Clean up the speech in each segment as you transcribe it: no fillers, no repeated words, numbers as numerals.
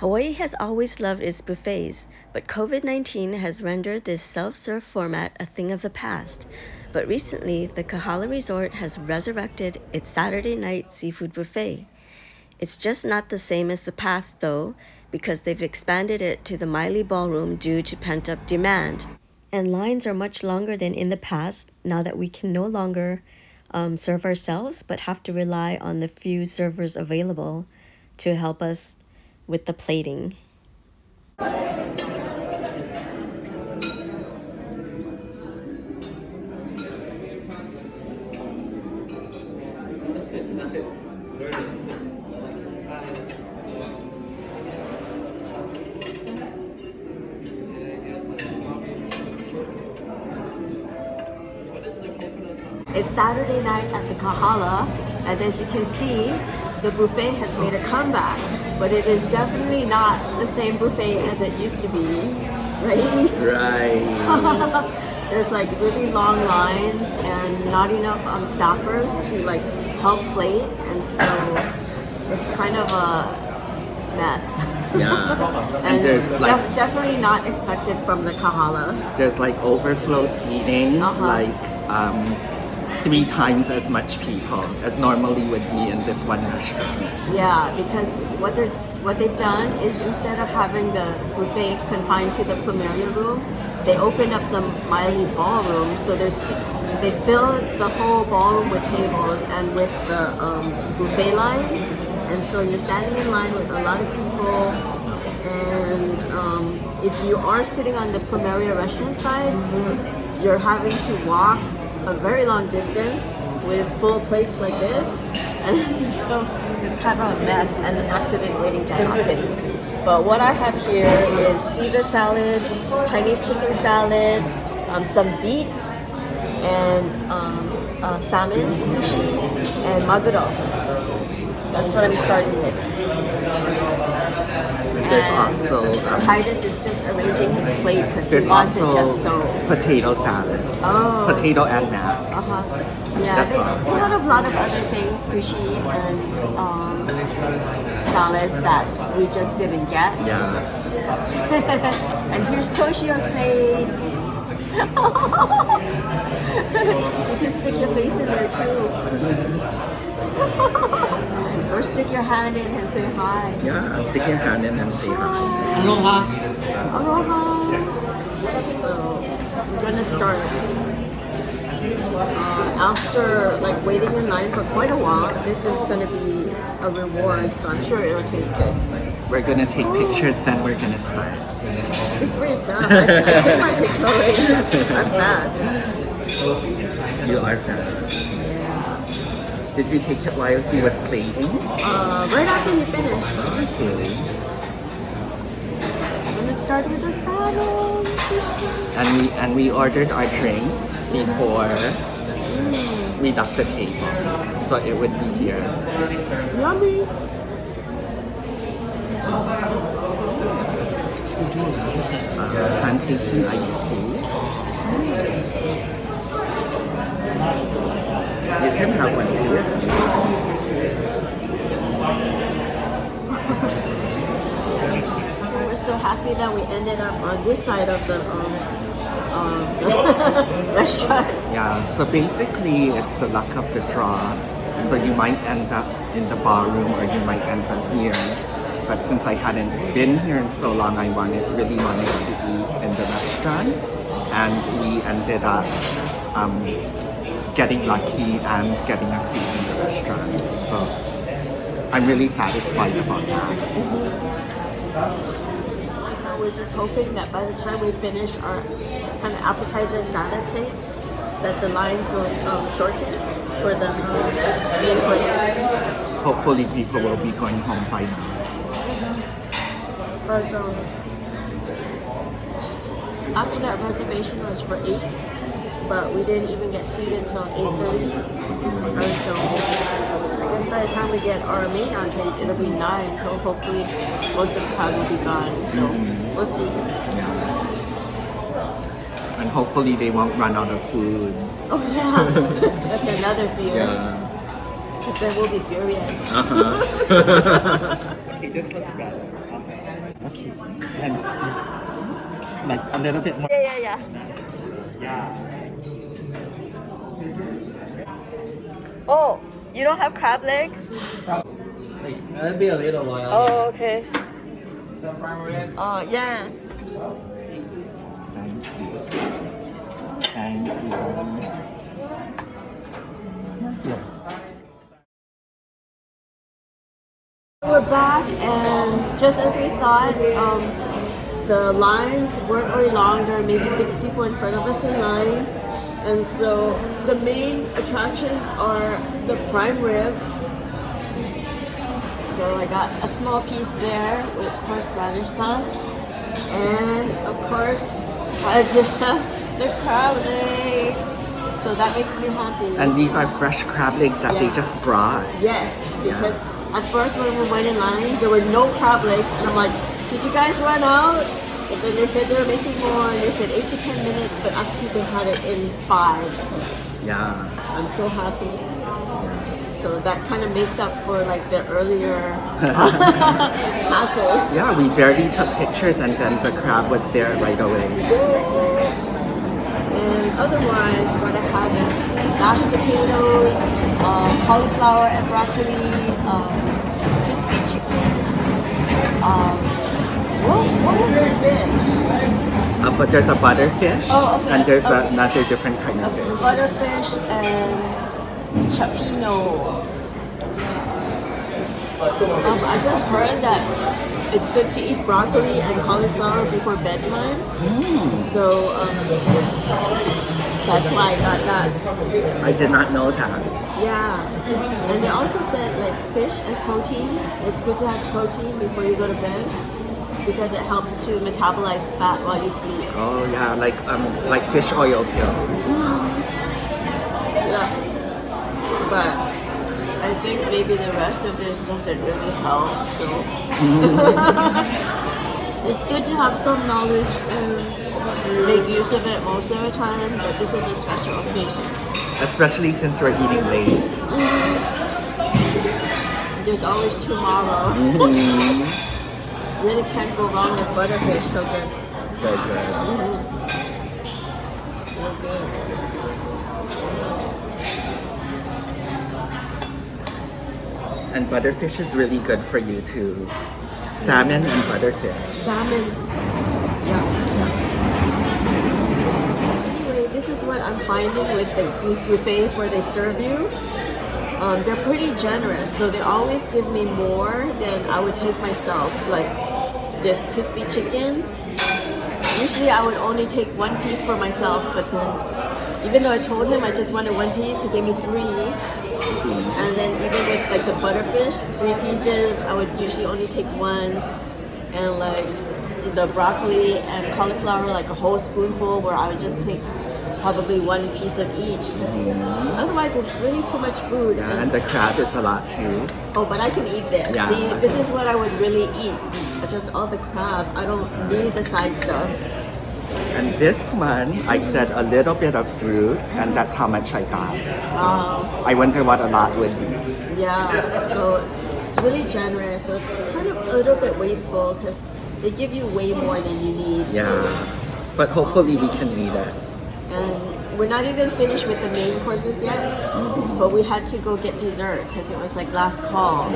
Hawaii has always loved its buffets, but COVID-19 has rendered this self-serve format a thing of the past. But recently, the Kahala Resort has resurrected its Saturday night seafood buffet. It's just not the same as the past, though, because they've expanded it to the Maile Ballroom due to pent-up demand. And lines are much longer than in the past now that we can no longer serve ourselves, but have to rely on the few servers available to help us with the plating. It's Saturday night at the Kahala, and as you can see, the buffet has made a comeback, but it is definitely not the same buffet as it used to be, right? Right. There's like really long lines and not enough staffers to like help plate, and so it's kind of a mess. Yeah. And there's like definitely not expected from the Kahala. there's like overflow seating, like 3 times as much people as normally would be in this one restaurant. Yeah, because what they've done is instead of having the buffet confined to the Plumeria room, they opened up the Maile Ballroom, so they filled the whole ballroom with tables and with the buffet line, and so you're standing in line with a lot of people, and if you are sitting on the Plumeria restaurant side, you're having to walk a very long distance with full plates like this, and so it's kind of a mess and an accident waiting to happen. But what I have here is Caesar salad, Chinese chicken salad, some beets, and salmon, sushi, and maguro. That's what I'm starting with. There's also Titus is just arranging his plate because he there's wants it also just so. potato salad. Oh. Potato and mac. Yeah, That's they all. had a lot of other things, sushi and salads that we just didn't get. Yeah. And here's Toshio's plate. You can stick your face in there too. Or stick your hand in and say hi. Yeah, stick your hand in and say hi. Aloha. So I'm gonna start. After like waiting in line for quite a while, this is gonna be a reward, so I'm sure it'll taste good. We're gonna take pictures, then we're gonna start. Speak for yourself. I took my picture already. I'm fast. You are fast. Did you take it while he was plating? Right after you finish. Okay. I'm gonna start with the salad. And we ordered our drinks before we left the table, so it would be here. Yummy. Plantation iced tea. You can have one too if you want. We're so happy that we ended up on this side of the restaurant. Yeah, so basically it's the luck of the draw. So you might end up in the ballroom or you might end up here. But since I hadn't been here in so long, I really wanted to eat in the restaurant. And we ended up getting lucky and getting a seat in the restaurant. So I'm really satisfied about that. We're just hoping that by the time we finish our kind of appetizer and salad plates, that the lines will shorten for the main courses. Hopefully people will be going home by now. Actually, our reservation was for 8, but we didn't even get seated until 8:30. So I guess by the time we get our main entrees, it'll be 9. So hopefully most of the crowd will be gone. So we'll see. Yeah. And hopefully they won't run out of food. Oh yeah, that's another fear. Yeah. Because then we'll be furious. Okay, this looks better. Okay. Okay. And like a little bit more. Yeah. Yeah. Oh, you don't have crab legs? That'd be a little while. Oh, okay. Some prime rib. Oh, yeah. Thank you. We're back, and just as we thought, the lines weren't very long. There were maybe 6 people in front of us in line. And so the main attractions are the prime rib. So I got a small piece there with horseradish sauce. And of course, the crab legs. So that makes me happy. And these are fresh crab legs that they Yeah. just brought. Yes, because at first when we went in line, there were no crab legs, and I'm like, did you guys run out? And then they said they were making more, and they said 8 to 10 minutes, but actually they had it in 5. So Yeah. I'm so happy. So that kind of makes up for like the earlier hassles. Yeah, we barely took pictures and then the crab was there right away. And otherwise, what I have is mashed potatoes, cauliflower and broccoli, crispy chicken. What was the fish? But there's a butterfish Oh, okay. and there's Okay. another different kind of fish. Butterfish and chapino. Yes. I just heard that it's good to eat broccoli and cauliflower before bedtime. So that's why I got that. I did not know that. Yeah. And they also said like fish as protein. It's good to have protein before you go to bed because it helps to metabolize fat while you sleep. Oh yeah, like fish oil pills. Yeah. But I think maybe the rest of this doesn't really help, so it's good to have some knowledge and make use of it most of the time, but this is a special occasion. Especially since we're eating late. There's always tomorrow. Really can't go wrong with butterfish, so good. So good. So good. And butterfish is really good for you too. Salmon and butterfish. Salmon. Yeah. Anyway, this is what I'm finding with these buffets where they serve you. They're pretty generous, so they always give me more than I would take myself. Like this crispy chicken. Usually I would only take 1 piece for myself, but then even though I told him I just wanted 1 piece, he gave me 3. And then even with like the butterfish, 3 pieces, I would usually only take 1. And like the broccoli and cauliflower, like a whole spoonful, where I would just take probably 1 piece of each. Otherwise, it's really too much food. Yeah, and the crab is a lot too. Oh, but I can eat this. Yeah. See, this is what I would really eat. Just all the crab. I don't need the side stuff. And this one, I said a little bit of fruit, and that's how much I got. Wow. I wonder what a lot would be. Yeah. So it's really generous. So it's kind of a little bit wasteful because they give you way more than you need. Yeah. But hopefully we can eat it. And we're not even finished with the main courses yet, but we had to go get dessert because it was like last call.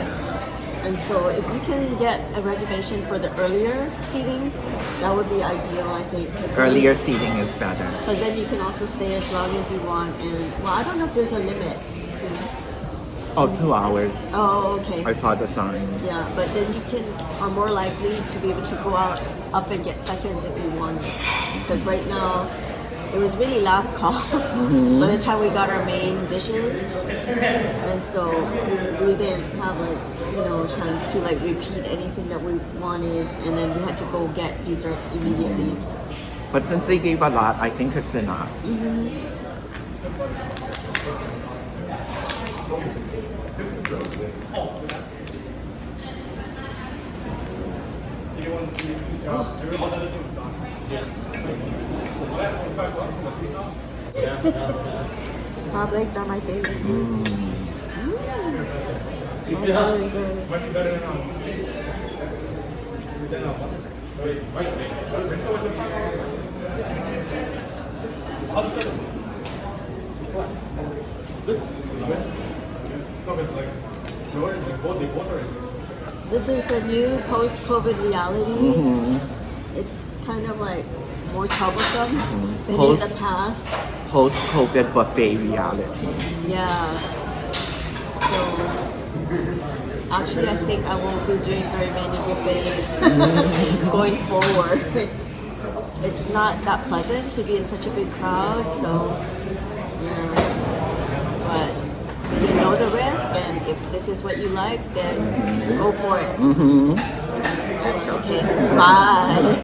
And so if you can get a reservation for the earlier seating, that would be ideal, I think. Earlier seating is better. Because then you can also stay as long as you want. And well, I don't know if there's a limit to. Oh, 2 hours. Oh, okay. I saw the sign. Yeah, but then you are more likely to be able to go out up and get seconds if you want. Because right now, it was really last call by the time we got our main dishes, and so we didn't have a chance to like repeat anything that we wanted, and then we had to go get desserts immediately. But since they gave a lot, I think it's enough. Crab legs are my favorite. This is a new post-COVID reality. It's kind of like more troublesome than in the past. Post-COVID buffet reality. Yeah. So actually, I think I won't be doing very many buffets going forward. It's not that pleasant to be in such a big crowd. So, yeah. But you know the risk, and if this is what you like, then go for it. Okay, bye.